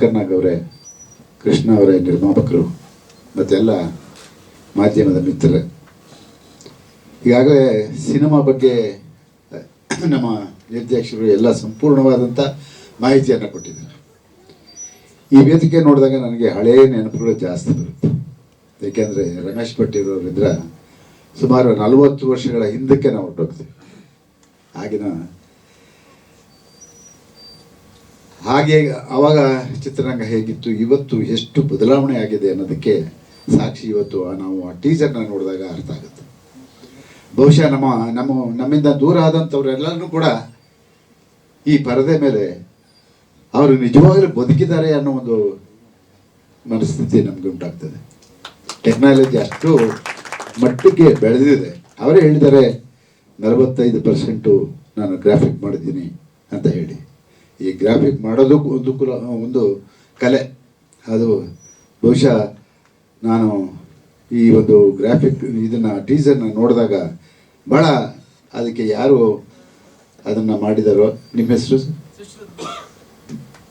ಶಂಕರ್ನಾಗ್ ಅವರೇ, ಕೃಷ್ಣ ಅವರೇ ನಿರ್ಮಾಪಕರು, ಮತ್ತೆಲ್ಲ ಮಾಧ್ಯಮದ ಮಿತ್ರರೇ, ಈಗಾಗಲೇ ಸಿನಿಮಾ ಬಗ್ಗೆ ನಮ್ಮ ನಿರ್ದೇಶಕರು ಎಲ್ಲ ಸಂಪೂರ್ಣವಾದಂಥ ಮಾಹಿತಿಯನ್ನು ಕೊಟ್ಟಿದ್ದಾರೆ. ಈ ವೇದಿಕೆ ನೋಡಿದಾಗ ನನಗೆ ಹಳೆಯ ನೆನಪುಗಳು ಜಾಸ್ತಿ ಬರುತ್ತೆ. ಏಕೆಂದರೆ ರಮೇಶ್ ಭಟ್ ಇರೋರಿದ್ರೆ ಸುಮಾರು 40 ವರ್ಷಗಳ ಹಿಂದಕ್ಕೆ ನಾವು ಹೊರಟೋಗ್ತೀವಿ. ಹಾಗೆ ಆವಾಗ ಚಿತ್ರರಂಗ ಹೇಗಿತ್ತು, ಇವತ್ತು ಎಷ್ಟು ಬದಲಾವಣೆ ಆಗಿದೆ ಅನ್ನೋದಕ್ಕೆ ಸಾಕ್ಷಿ ಇವತ್ತು ನಾವು ಆ ಟೀಸರ್ನ ನೋಡಿದಾಗ ಅರ್ಥ ಆಗುತ್ತೆ. ಬಹುಶಃ ನಮ್ಮಿಂದ ದೂರ ಆದಂಥವ್ರೆಲ್ಲರೂ ಕೂಡ ಈ ಪರದೆ ಮೇಲೆ ಅವರು ನಿಜವಾಗಲೂ ಬದುಕಿದ್ದಾರೆ ಅನ್ನೋ ಒಂದು ಮನಸ್ಥಿತಿ ನಮಗೆ ಉಂಟಾಗ್ತದೆ. ಟೆಕ್ನಾಲಜಿ ಅಷ್ಟು ಮಟ್ಟಕ್ಕೆ ಬೆಳೆದಿದೆ. ಅವರೇ ಹೇಳಿದ್ದಾರೆ 45% ನಾನು ಗ್ರಾಫಿಕ್ ಮಾಡಿದ್ದೀನಿ ಅಂತ ಹೇಳಿ. ಈ ಗ್ರಾಫಿಕ್ ಮಾಡೋದಕ್ಕೂ ಒಂದು ಕಲೆ. ಅದು ಬಹುಶಃ ನಾನು ಈ ಒಂದು ಗ್ರಾಫಿಕ್ ಇದನ್ನು ಟೀಸರ್ನ ನೋಡಿದಾಗ ಭಾಳ ಅದಕ್ಕೆ ಯಾರು ಅದನ್ನು ಮಾಡಿದಾರೋ, ನಿಮ್ಮ ಹೆಸರು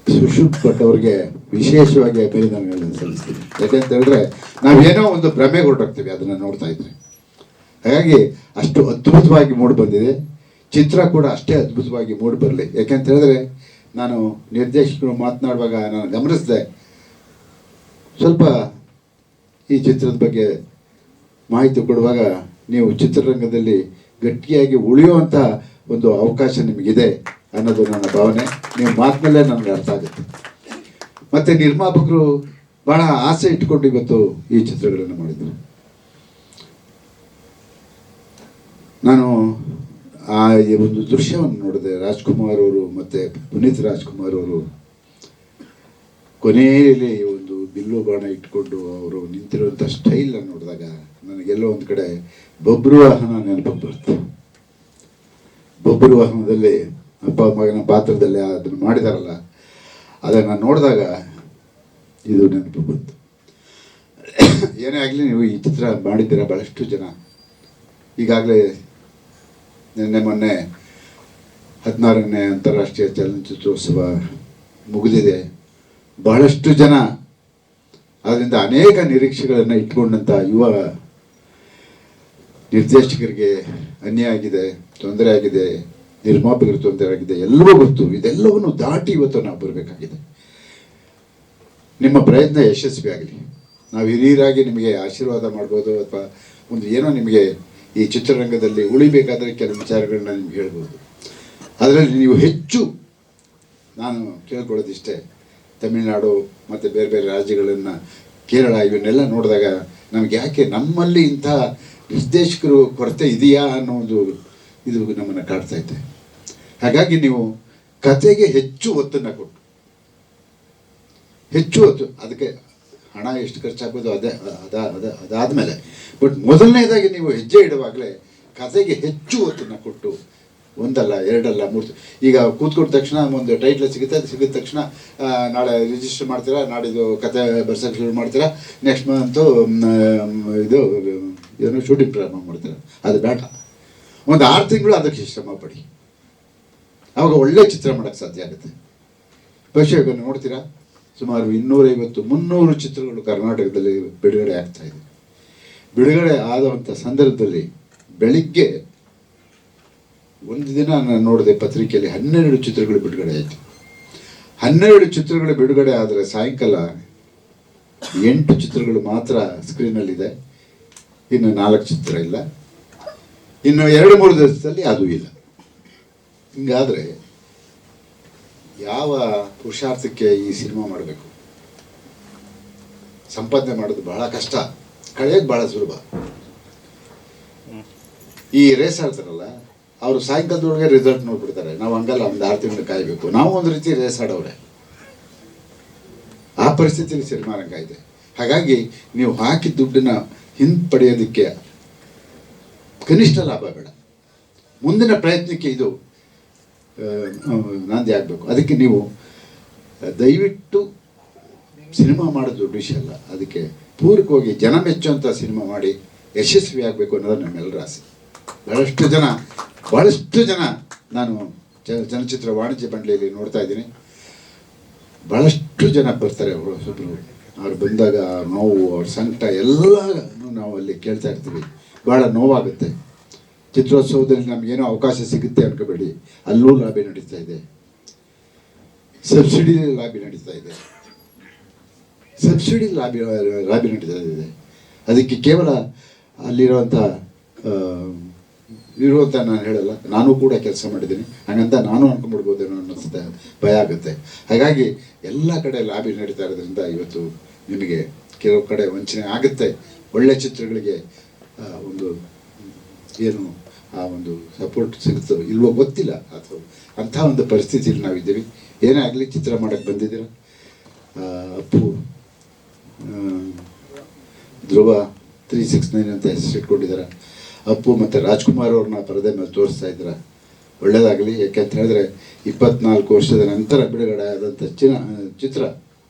ಸುಶ್ರುತ್ ಭಟ್ ಅವ್ರಿಗೆ ವಿಶೇಷವಾಗಿ ಅಭಿನಂದನೆಗಳನ್ನು ಸಲ್ಲಿಸ್ತೀನಿ. ಯಾಕೆಂತ ಹೇಳಿದ್ರೆ ನಾವೇನೋ ಒಂದು ಭ್ರಮೆಗೆ ಹೊರಟೋಗ್ತೀವಿ ಅದನ್ನು ನೋಡ್ತಾ ಇದ್ರೆ. ಹಾಗಾಗಿ ಅಷ್ಟು ಅದ್ಭುತವಾಗಿ ಮೂಡಿ ಬಂದಿದೆ. ಚಿತ್ರ ಕೂಡ ಅಷ್ಟೇ ಅದ್ಭುತವಾಗಿ ಮೂಡಿ ಬರಲಿ. ಯಾಕೆಂತ ಹೇಳಿದ್ರೆ ನಾನು ನಿರ್ದೇಶಕರು ಮಾತನಾಡುವಾಗ ನಾನು ಗಮನಿಸಿದೆ, ಸ್ವಲ್ಪ ಈ ಚಿತ್ರದ ಬಗ್ಗೆ ಮಾಹಿತಿ ಕೊಡುವಾಗ ನೀವು ಚಿತ್ರರಂಗದಲ್ಲಿ ಗಟ್ಟಿಯಾಗಿ ಉಳಿಯುವಂಥ ಒಂದು ಅವಕಾಶ ನಿಮಗಿದೆ ಅನ್ನೋದು ನನ್ನ ಭಾವನೆ. ನೀವು ಮಾತಿನಲ್ಲೇ ನನಗೆ ಅರ್ಥ ಆಗುತ್ತೆ. ಮತ್ತು ನಿರ್ಮಾಪಕರು ಭಾಳ ಆಸೆ ಇಟ್ಕೊಂಡು ಇವತ್ತು ಈ ಚಿತ್ರಗಳನ್ನು ಮಾಡಿದರು. ನಾನು ಆ ಒಂದು ದೃಶ್ಯವನ್ನು ನೋಡಿದೆ. ರಾಜ್ಕುಮಾರ್ ಅವರು ಮತ್ತು ಪುನೀತ್ ರಾಜ್ಕುಮಾರ್ ಅವರು ಕೊನೆಯಲ್ಲಿ ಒಂದು ಬಿಲ್ಲು ಬಾಣ ಇಟ್ಕೊಂಡು ಅವರು ನಿಂತಿರುವಂಥ ಸ್ಟೈಲನ್ನು ನೋಡಿದಾಗ ನನಗೆಲ್ಲೋ ಒಂದು ಕಡೆ ಬೊಬ್ರು ವಾಹನ ನೆನಪು ಬರುತ್ತೆ. ಬೊಬ್ರು ವಾಹನದಲ್ಲಿ ಅಪ್ಪ ಮಗನ ಪಾತ್ರದಲ್ಲಿ ಅದನ್ನು ಮಾಡಿದಾರಲ್ಲ, ಅದನ್ನು ನೋಡಿದಾಗ ಇದು ನೆನಪು ಬಂತು. ಏನೇ ಆಗಲಿ, ನೀವು ಈ ಚಿತ್ರ ಮಾಡಿದ್ದೀರ. ಭಾಳಷ್ಟು ಜನ ಈಗಾಗಲೇ ಮೊನ್ನೆ 16ನೇ ಅಂತಾರಾಷ್ಟ್ರೀಯ ಚಲನಚಿತ್ರೋತ್ಸವ ಮುಗಿದಿದೆ. ಬಹಳಷ್ಟು ಜನ ಅದರಿಂದ ಅನೇಕ ನಿರೀಕ್ಷೆಗಳನ್ನು ಇಟ್ಕೊಂಡಂಥ ಯುವ ನಿರ್ದೇಶಕರಿಗೆ ಅನ್ಯಾಯ ಆಗಿದೆ, ತೊಂದರೆ ಆಗಿದೆ, ನಿರ್ಮಾಪಕರಿಗೆ ತೊಂದರೆ ಆಗಿದೆ, ಎಲ್ಲವೂ ಗೊತ್ತು. ಇದೆಲ್ಲವನ್ನು ದಾಟಿ ಇವತ್ತು ನಾವು ಬರಬೇಕಾಗಿದೆ. ನಿಮ್ಮ ಪ್ರಯತ್ನ ಯಶಸ್ವಿ ಆಗಲಿ. ನಾವು ಹಿರಿಯರಾಗಿ ನಿಮಗೆ ಆಶೀರ್ವಾದ ಮಾಡ್ಬೋದು, ಅಥವಾ ಒಂದು ಏನೋ ನಿಮಗೆ ಈ ಚಿತ್ರರಂಗದಲ್ಲಿ ಉಳಿಬೇಕಾದರೆ ಕೆಲವು ವಿಚಾರಗಳನ್ನ ನಿಮ್ಗೆ ಹೇಳ್ಬೋದು. ಅದರಲ್ಲಿ ನೀವು ಹೆಚ್ಚು ನಾನು ಕೇಳ್ಕೊಳ್ಳೋದಿಷ್ಟೇ, ತಮಿಳುನಾಡು ಮತ್ತು ಬೇರೆ ಬೇರೆ ರಾಜ್ಯಗಳನ್ನು, ಕೇರಳ, ಇವನ್ನೆಲ್ಲ ನೋಡಿದಾಗ ನಮಗೆ ಯಾಕೆ ನಮ್ಮಲ್ಲಿ ಇಂಥ ನಿರ್ದೇಶಕರು ಕೊರತೆ ಇದೆಯಾ ಅನ್ನೋ ಒಂದು ಇದು ನಮ್ಮನ್ನು ಕಾಡ್ತೈತೆ. ಹಾಗಾಗಿ ನೀವು ಕತೆಗೆ ಹೆಚ್ಚು ಒತ್ತನ್ನು ಕೊಟ್ಟು, ಹೆಚ್ಚು ಹೊತ್ತು, ಅದಕ್ಕೆ ಹಣ ಎಷ್ಟು ಖರ್ಚಾಗ್ಬೋದು ಅದಾದಮೇಲೆ, ಬಟ್ ಮೊದಲನೇದಾಗಿ ನೀವು ಹೆಜ್ಜೆ ಇಡುವಾಗಲೇ ಕತೆಗೆ ಹೆಚ್ಚು ಒತ್ತನ್ನು ಕೊಟ್ಟು, ಒಂದಲ್ಲ ಎರಡಲ್ಲ ಮೂರು, ಈಗ ಕೂತ್ಕೊಂಡ ತಕ್ಷಣ ಒಂದು ಟೈಟ್ಲ್ ಸಿಗುತ್ತೆ, ಅದು ಸಿಗಿದ ತಕ್ಷಣ ನಾಳೆ ರಿಜಿಸ್ಟರ್ ಮಾಡ್ತೀರಾ, ನಾಡಿದ್ದು ಕತೆ ಬರ್ಸೋಕ್ಕೆ ಶುರು ಮಾಡ್ತೀರಾ, ನೆಕ್ಸ್ಟ್ ಮಂತು ಇದು ಏನೋ ಶೂಟಿಂಗ್ ಪ್ರಾರಂಭ ಮಾಡ್ತೀರಾ. ಅದು ಬೇಡ. ಒಂದು 6 ತಿಂಗಳು ಅದಕ್ಕೆ ಶ್ರಮ ಪಡಿ, ಆವಾಗ ಒಳ್ಳೆ ಚಿತ್ರ ಮಾಡೋಕ್ಕೆ ಸಾಧ್ಯ ಆಗುತ್ತೆ. ಬಹುಶಃ ನೋಡ್ತೀರಾ, ಸುಮಾರು 250-300 ಚಿತ್ರಗಳು ಕರ್ನಾಟಕದಲ್ಲಿ ಬಿಡುಗಡೆ ಆಗ್ತಾ ಇದೆ. ಬಿಡುಗಡೆ ಆದಂಥ ಸಂದರ್ಭದಲ್ಲಿ ಬೆಳಿಗ್ಗೆ ಒಂದು ದಿನ ನಾನು ನೋಡಿದೆ ಪತ್ರಿಕೆಯಲ್ಲಿ 12 ಚಿತ್ರಗಳು ಬಿಡುಗಡೆ ಆಯಿತು. 12 ಚಿತ್ರಗಳು ಬಿಡುಗಡೆ ಆದರೆ ಸಾಯಂಕಾಲ 8 ಚಿತ್ರಗಳು ಮಾತ್ರ ಸ್ಕ್ರೀನಲ್ಲಿದೆ. ಇನ್ನು 4 ಚಿತ್ರ ಇಲ್ಲ. ಇನ್ನು 2-3 ದಿವಸದಲ್ಲಿ ಅದು ಇಲ್ಲ. ಹಿಂಗಾದರೆ ಯಾವ ಪುರುಷಾರ್ಥಕ್ಕೆ ಈ ಸಿನಿಮಾ ಮಾಡಬೇಕು? ಸಂಪಾದನೆ ಮಾಡೋದು ಬಹಳ ಕಷ್ಟ, ಕಳೆಯೋದು ಬಹಳ ಸುಲಭ. ಈ ರೇಸ್ ಆಡ್ತಾರಲ್ಲ, ಅವರು ಸಾಯಂಕಾಲದೊಳಗೆ ರಿಸಲ್ಟ್ ನೋಡ್ಬಿಡ್ತಾರೆ. ನಾವು ಹಂಗಲ್ಲ, ಒಂದು 6 ತಿಂಗಳು ಕಾಯಬೇಕು. ನಾವು ಒಂದು ರೀತಿ ರೇಸ್ ಆಡೋರೆ. ಆ ಪರಿಸ್ಥಿತಿಯಲ್ಲಿ ಸಿನಿಮಾ ರಂಗ ಇದೆ. ಹಾಗಾಗಿ ನೀವು ಹಾಕಿ ದುಡ್ಡನ್ನ ಹಿಂಪಡೆಯೋದಕ್ಕೆ ಕನಿಷ್ಠ ಲಾಭ ಬೇಡ. ಮುಂದಿನ ಪ್ರಯತ್ನಕ್ಕೆ ಇದು ನಾಂದಿ ಆಗಬೇಕು. ಅದಕ್ಕೆ ನೀವು ದಯವಿಟ್ಟು ಸಿನಿಮಾ ಮಾಡೋದು ದೊಡ್ಡ ವಿಷಯ ಅಲ್ಲ, ಅದಕ್ಕೆ ಪೂರಕವಾಗಿ ಜನ ಮೆಚ್ಚುವಂಥ ಸಿನಿಮಾ ಮಾಡಿ ಯಶಸ್ವಿ ಆಗಬೇಕು ಅನ್ನೋದು ನಮ್ಮೆಲ್ಲರ ಆಸೆ. ಭಾಳಷ್ಟು ಜನ ನಾನು ಚಲನಚಿತ್ರ ವಾಣಿಜ್ಯ ಮಂಡಳಿಯಲ್ಲಿ ನೋಡ್ತಾ ಇದ್ದೀನಿ. ಭಾಳಷ್ಟು ಜನ ಬರ್ತಾರೆ ಅವರು ಹೊಸಬ್ರು. ಅವ್ರು ಬಂದಾಗ ನೋವು, ಅವ್ರ ಸಂಕಟ ಎಲ್ಲ ನಾವು ಅಲ್ಲಿ ಕೇಳ್ತಾ ಇರ್ತೀವಿ. ಭಾಳ ನೋವಾಗುತ್ತೆ. ಚಿತ್ರೋತ್ಸವದಲ್ಲಿ ನಮಗೇನೋ ಅವಕಾಶ ಸಿಗುತ್ತೆ ಅನ್ಕೋಬೇಡಿ, ಅಲ್ಲೂ ಲಾಬಿ ನಡೀತಾ ಇದೆ, ಸಬ್ಸಿಡಿ ಲಾಬಿ ನಡೀತಾ ಇದೆ, ಸಬ್ಸಿಡಿ ಲಾಬಿ ನಡೀತಾ ಇದೆ. ಅದಕ್ಕೆ ಕೇವಲ ಅಲ್ಲಿರುವಂಥ ನಾನು ಹೇಳಲ್ಲ, ನಾನು ಕೂಡ ಕೆಲಸ ಮಾಡಿದ್ದೀನಿ, ಹಾಗಂತ ನಾನು ಅನ್ಕೊಂಡ್ಬಿಡ್ಬೋದೇನೋ ಅನ್ನಿಸುತ್ತೆ, ಭಯ ಆಗುತ್ತೆ. ಹಾಗಾಗಿ ಎಲ್ಲ ಕಡೆ ಲಾಬಿ ನಡೀತಾ ಇರೋದ್ರಿಂದ ಇವತ್ತು ನಿಮಗೆ ಕೆಲವು ಕಡೆ ವಂಚನೆ ಆಗುತ್ತೆ. ಒಳ್ಳೆ ಚಿತ್ರಗಳಿಗೆ ಒಂದು ಏನು ಆ ಒಂದು ಸಪೋರ್ಟ್ ಸಿಗುತ್ತೋ ಇಲ್ವೋ ಗೊತ್ತಿಲ್ಲ, ಅಥವಾ ಅಂಥ ಒಂದು ಪರಿಸ್ಥಿತಿಯಲ್ಲಿ ನಾವಿದ್ದೀವಿ. ಏನೇ ಆಗಲಿ ಚಿತ್ರ ಮಾಡೋಕ್ಕೆ ಬಂದಿದ್ದೀರ. ಅಪ್ಪು, ಧ್ರುವ 369 ಅಂತ ಹೆಸರಿಟ್ಕೊಂಡಿದ್ದಾರೆ. ಅಪ್ಪು ಮತ್ತು ರಾಜ್ಕುಮಾರ್ ಅವ್ರನ್ನ ಪರದೆ ಮೇಲೆ ತೋರಿಸ್ತಾ ಇದ್ದಾರೆ. ಒಳ್ಳೆಯದಾಗಲಿ. ಯಾಕೆಂತ ಹೇಳಿದ್ರೆ 24 ವರ್ಷದ ನಂತರ ಬಿಡುಗಡೆ ಆದಂಥ ಚಿತ್ರ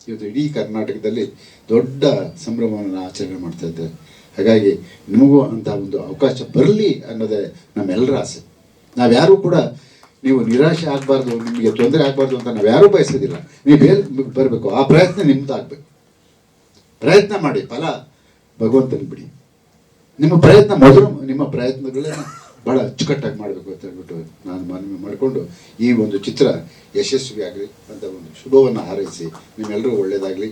ಇವತ್ತು ಇಡೀ ಕರ್ನಾಟಕದಲ್ಲಿ ದೊಡ್ಡ ಸಂಭ್ರಮವನ್ನು ಆಚರಣೆ ಮಾಡ್ತಾ ಇದ್ದಾರೆ. ಹಾಗಾಗಿ ನಿಮಗೂ ಅಂತ ಒಂದು ಅವಕಾಶ ಬರಲಿ ಅನ್ನೋದೇ ನಮ್ಮೆಲ್ಲರ ಆಸೆ. ನಾವ್ಯಾರೂ ಕೂಡ ನೀವು ನಿರಾಶೆ ಆಗಬಾರ್ದು, ನಿಮಗೆ ತೊಂದರೆ ಆಗಬಾರ್ದು ಅಂತ ನಾವ್ಯಾರೂ ಬಯಸೋದಿಲ್ಲ. ನೀವು ಬರಬೇಕು, ಆ ಪ್ರಯತ್ನ ನಿಮ್ದು ಆಗಬೇಕು. ಪ್ರಯತ್ನ ಮಾಡಿ, ಫಲ ಭಗವಂತನ ಬಿಡಿ. ನಿಮ್ಮ ಪ್ರಯತ್ನ ಮೊದಲು, ನಿಮ್ಮ ಪ್ರಯತ್ನಗಳನ್ನ ಭಾಳ ಅಚ್ಚುಕಟ್ಟಾಗಿ ಮಾಡಬೇಕು ಅಂತ ಹೇಳ್ಬಿಟ್ಟು ನಾನು ಮನವಿ ಮಾಡಿಕೊಂಡು ಈ ಒಂದು ಚಿತ್ರ ಯಶಸ್ವಿ ಆಗಲಿ ಅಂತ ಒಂದು ಶುಭವನ್ನು ಹಾರೈಸಿ ನಿಮ್ಮೆಲ್ಲರಿಗೂ ಒಳ್ಳೆಯದಾಗಲಿ.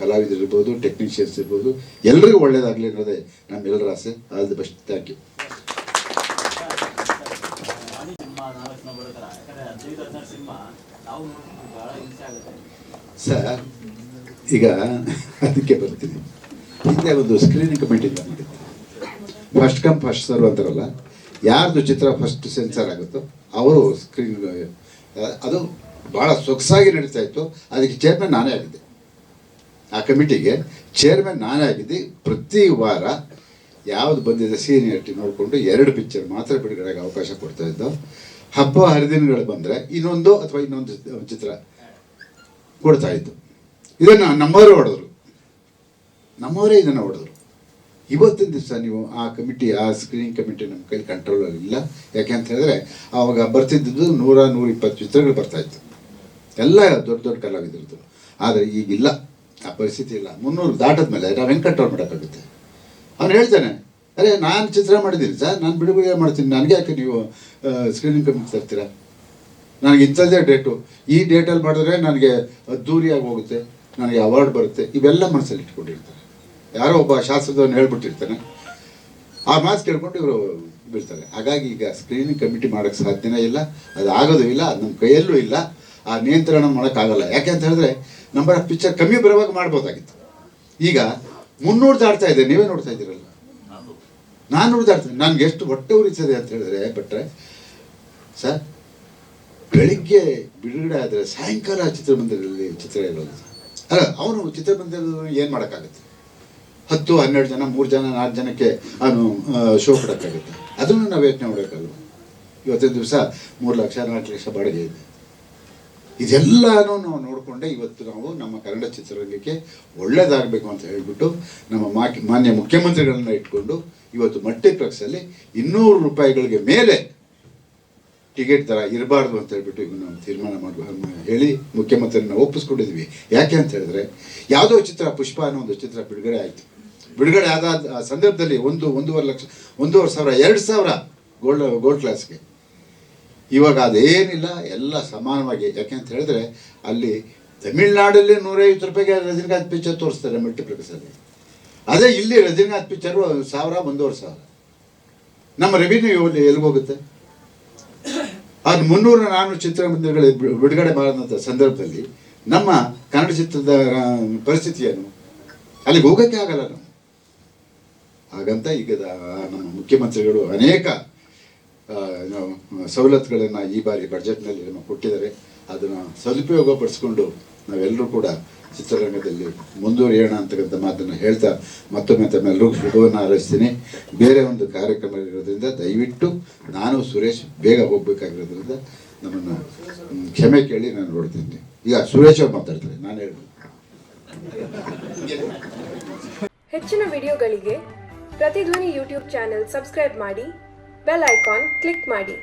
ಕಲಾವಿದರಿರ್ಬೋದು, ಟೆಕ್ನಿಷಿಯನ್ಸ್ ಇರ್ಬೋದು, ಎಲ್ರಿಗೂ ಒಳ್ಳೆಯದಾಗಲಿ ಅನ್ನೋದೇ ನಮ್ಮೆಲ್ಲರ ಆಸೆ. All the best. Thank you. Sir, ಈಗ ಅದಕ್ಕೆ ಬರ್ತೀನಿ. ಹಿಂದೆ ಒಂದು ಸ್ಕ್ರೀನಿಂಗ್ ಕಮಿಟಿ ಮಾಡಿತ್ತು. ಫಸ್ಟ್ ಕಮ್ ಫಸ್ಟ್ ಸರ್ವ್ ಅಂತಾರಲ್ಲ, ಯಾರ್ದು ಚಿತ್ರ ಫಸ್ಟ್ ಸೆನ್ಸರ್ ಆಗುತ್ತೋ ಅವರು ಸ್ಕ್ರೀನ್, ಅದು ಭಾಳ ಸೊಗಸಾಗಿ ನಡೀತಾ ಇತ್ತು. ಅದಕ್ಕೆ ಚೇರ್ಮನ್ ನಾನೇ ಆಗಿದ್ದೆ. ಆ ಕಮಿಟಿಗೆ ಚೇರ್ಮನ್ ನಾನೇ ಆಗಿದ್ದೆ. ಪ್ರತಿ ವಾರ ಯಾವುದು ಬಂದಿದೆ ಸೀನಿಯರಿಟಿ ನೋಡಿಕೊಂಡು 2 ಪಿಕ್ಚರ್ ಮಾತ್ರ ಬಿಡುಗಡೆಗೆ ಅವಕಾಶ ಕೊಡ್ತಾ ಇದ್ದು. ಹಬ್ಬ ಹರಿದಿನಗಳು ಬಂದರೆ ಇನ್ನೊಂದು ಅಥವಾ ಇನ್ನೊಂದು ಚಿತ್ರ ಕೊಡ್ತಾ ಇತ್ತು. ಇದನ್ನು ನಮ್ಮವರೇ ಹೊಡೆದ್ರು, ನಮ್ಮವರೇ ಇದನ್ನು ಹೊಡೆದ್ರು. ಇವತ್ತಿನ ದಿವಸ ನೀವು ಆ ಕಮಿಟಿ, ಆ ಸ್ಕ್ರೀನಿಂಗ್ ಕಮಿಟಿ ನಮ್ಮ ಕೈಲಿ ಕಂಟ್ರೋಲಲ್ಲಿ ಇಲ್ಲ. ಯಾಕೆ ಅಂತ ಹೇಳಿದ್ರೆ ಆವಾಗ ಬರ್ತಿದ್ದು 100-120 ಚಿತ್ರಗಳು ಬರ್ತಾಯಿತ್ತು, ಎಲ್ಲ ದೊಡ್ಡ ದೊಡ್ಡ ಕಲಾವಿದರದ್ದು. ಆದರೆ ಈಗಿಲ್ಲ, ಆ ಪರಿಸ್ಥಿತಿ ಇಲ್ಲ. 300 ದಾಟದ ಮೇಲೆ ನಾವು ಹೆಂಗೆ ಕಂಟ್ರೋಲ್ ಮಾಡೋಕ್ಕಾಗುತ್ತೆ? ಅವ್ನು ಹೇಳ್ತಾನೆ, ಅರೆ ನಾನು ಚಿತ್ರ ಮಾಡಿದ್ದೀನಿ ಸರ್, ನಾನು ಬಿಡುಗಡೆ ಮಾಡ್ತೀನಿ, ನನಗೆ ಯಾಕೆ ನೀವು ಸ್ಕ್ರೀನಿಂಗ್ ಕಮಿಟಿ ತರ್ತೀರಾ? ನನಗೆ ಇಂಥದ್ದೇ ಡೇಟು, ಈ ಡೇಟಲ್ಲಿ ಮಾಡಿದ್ರೆ ನನಗೆ ಅದ್ದೂರಿಯಾಗಿ ಹೋಗುತ್ತೆ, ನನಗೆ ಅವಾರ್ಡ್ ಬರುತ್ತೆ, ಇವೆಲ್ಲ ಮನಸ್ಸಲ್ಲಿ ಇಟ್ಕೊಂಡಿರ್ತಾರೆ. ಯಾರೋ ಒಬ್ಬ ಶಾಸ್ತ್ರದವನು ಹೇಳ್ಬಿಟ್ಟಿರ್ತಾನೆ, ಆ ಮಾತು ಕೇಳ್ಕೊಂಡು ಇವರು ಬೀಳ್ತಾರೆ. ಹಾಗಾಗಿ ಈಗ ಸ್ಕ್ರೀನಿಂಗ್ ಕಮಿಟಿ ಮಾಡೋಕ್ಕೆ ಸಾಧ್ಯನೇ ಇಲ್ಲ, ಅದು ಆಗೋದು ಇಲ್ಲ, ಅದು ನಮ್ಮ ಕೈಯಲ್ಲೂ ಇಲ್ಲ. ಆ ನಿಯಂತ್ರಣ ಮಾಡೋಕ್ಕಾಗಲ್ಲ. ಯಾಕೆ ಅಂತ ಹೇಳಿದ್ರೆ ನಂಬರ್ ಆಫ್ ಪಿಕ್ಚರ್ ಕಮ್ಮಿ ಬರುವಾಗ ಮಾಡ್ಬೋದಾಗಿತ್ತು. ಈಗ 300 ದಾಟ್ತಾ ಇದೆ, ನೀವೇ ನೋಡ್ತಾ ಇದ್ದೀರಲ್ಲ. 400 ದಾಟ್ತದೆ. ನನಗೆ ಎಷ್ಟು ಹೊಟ್ಟೆ ಉರಿತದೆ ಅಂತ ಹೇಳಿದ್ರೆ ಭಟ್ರೆ ಸರ್, ಬೆಳಿಗ್ಗೆ ಬಿಡುಗಡೆ ಆದರೆ ಸಾಯಂಕಾಲ ಚಿತ್ರಮಂದಿರದಲ್ಲಿ ಚಿತ್ರ ಇರೋದು. ಅಲ್ಲ, ಅವನು ಚಿತ್ರಮಂದಿರದಲ್ಲಿ ಏನು ಮಾಡೋಕ್ಕಾಗುತ್ತೆ? 10-12 ಜನ, 3 ಜನ 4 ಜನಕ್ಕೆ ಅವನು ಶೋ ಕೊಡೋಕ್ಕಾಗುತ್ತೆ. ಅದನ್ನು ನಾವು ಯೋಚನೆ ಮಾಡೋಕ್ಕಲ್ವ? ಇವತ್ತಿನ ದಿವಸ 3 ಲಕ್ಷ 4 ಲಕ್ಷ ಬಾಡಿಗೆ ಇದೆ. ಇದೆಲ್ಲನೂ ನಾವು ನೋಡಿಕೊಂಡೆ ಇವತ್ತು ನಾವು ನಮ್ಮ ಕನ್ನಡ ಚಿತ್ರರಂಗಕ್ಕೆ ಒಳ್ಳೆಯದಾಗಬೇಕು ಅಂತ ಹೇಳಿಬಿಟ್ಟು ನಮ್ಮ ಮಾನ್ಯ ಮುಖ್ಯಮಂತ್ರಿಗಳನ್ನ ಇಟ್ಕೊಂಡು ಇವತ್ತು ಮಲ್ಟಿಪ್ಲೆಕ್ಸಲ್ಲಿ 200 ರೂಪಾಯಿಗಳಿಗೆ ಮೇಲೆ ಟಿಕೆಟ್ ದರ ಇರಬಾರ್ದು ಅಂತ ಹೇಳ್ಬಿಟ್ಟು ಈಗ ನಾವು ತೀರ್ಮಾನ ಹೇಳಿ ಮುಖ್ಯಮಂತ್ರಿನ ಒಪ್ಪಿಸ್ಕೊಂಡಿದ್ವಿ. ಯಾಕೆ ಅಂತ ಹೇಳಿದ್ರೆ ಯಾವುದೋ ಚಿತ್ರ, ಪುಷ್ಪ ಅನ್ನೋ ಒಂದು ಚಿತ್ರ ಬಿಡುಗಡೆ ಆಯಿತು. ಬಿಡುಗಡೆ ಆದ ಸಂದರ್ಭದಲ್ಲಿ 1.5 ಲಕ್ಷ, 1,500, 2,000 ಗೋಲ್ಡ್ ಕ್ಲಾಸ್ಗೆ. ಇವಾಗ ಅದೇನಿಲ್ಲ, ಎಲ್ಲ ಸಮಾನವಾಗಿ. ಯಾಕೆ ಅಂತ ಹೇಳಿದ್ರೆ ಅಲ್ಲಿ ತಮಿಳ್ನಾಡಲ್ಲಿ 150 ರೂಪಾಯಿಗೆ ರಜನಿಕಾಂತ್ ಪಿಕ್ಚರ್ ತೋರಿಸ್ತಾರೆ ಮಲ್ಟಿಪ್ಲೆಕ್ಸಲ್ಲಿ. ಅದೇ ಇಲ್ಲಿ ರಜನಿಕಾಂತ್ ಪಿಕ್ಚರು 1,000, 1,500. ನಮ್ಮ ರೆವಿನ್ಯೂ ಎಲ್ಲಿಗೋಗುತ್ತೆ? ಅದು 300-400 ಚಿತ್ರಮಂದಿರಗಳು ಬಿಡುಗಡೆ ಮಾಡಿದಂಥ ಸಂದರ್ಭದಲ್ಲಿ ನಮ್ಮ ಕನ್ನಡ ಚಿತ್ರದ ಪರಿಸ್ಥಿತಿ ಏನು? ಅಲ್ಲಿಗೆ ಹೋಗೋಕ್ಕೆ ಆಗಲ್ಲ ನಾವು. ಹಾಗಂತ ಈಗ ನಮ್ಮ ಮುಖ್ಯಮಂತ್ರಿಗಳು ಅನೇಕ ಸವಲತ್ತುಗಳನ್ನು ಈ ಬಾರಿ ಬಡ್ಜೆಟ್ನಲ್ಲಿ ನಮಗೆ ಕೊಟ್ಟಿದ್ದಾರೆ. ಅದನ್ನು ಸದುಪಯೋಗಪಡಿಸ್ಕೊಂಡು ನಾವೆಲ್ಲರೂ ಕೂಡ ಚಿತ್ರರಂಗದಲ್ಲಿ ಮುಂದುವರಿಯೋಣ ಅಂತಕ್ಕಂಥ ಮಾತನ್ನು ಹೇಳ್ತಾ ಮತ್ತೊಮ್ಮೆ ತಮ್ಮೆಲ್ಲರಿಗೂ ಶುಭವನ್ನು ಹಾರೈಸ್ತೀನಿ. ಬೇರೆ ಒಂದು ಕಾರ್ಯಕ್ರಮ ಇರೋದ್ರಿಂದ ದಯವಿಟ್ಟು ನಾನು ಸುರೇಶ್ ಬೇಗ ಹೋಗಬೇಕಾಗಿರೋದ್ರಿಂದ ನಮ್ಮನ್ನು ಕ್ಷಮೆ ಕೇಳಿ ನಾನು ನೋಡ್ತೀನಿ. ಈಗ ಸುರೇಶ್ ಅವ್ರು ಮಾತಾಡ್ತಾರೆ, ನಾನು ಹೇಳ್ಬೋದು. ಹೆಚ್ಚಿನ ವಿಡಿಯೋಗಳಿಗೆ ಪ್ರತಿಧ್ವನಿ ಯೂಟ್ಯೂಬ್ ಚಾನೆಲ್ ಸಬ್ಸ್ಕ್ರೈಬ್ ಮಾಡಿ, ಬೆಲ್ ಐಕಾನ್ ಕ್ಲಿಕ್ ಮಾಡಿ.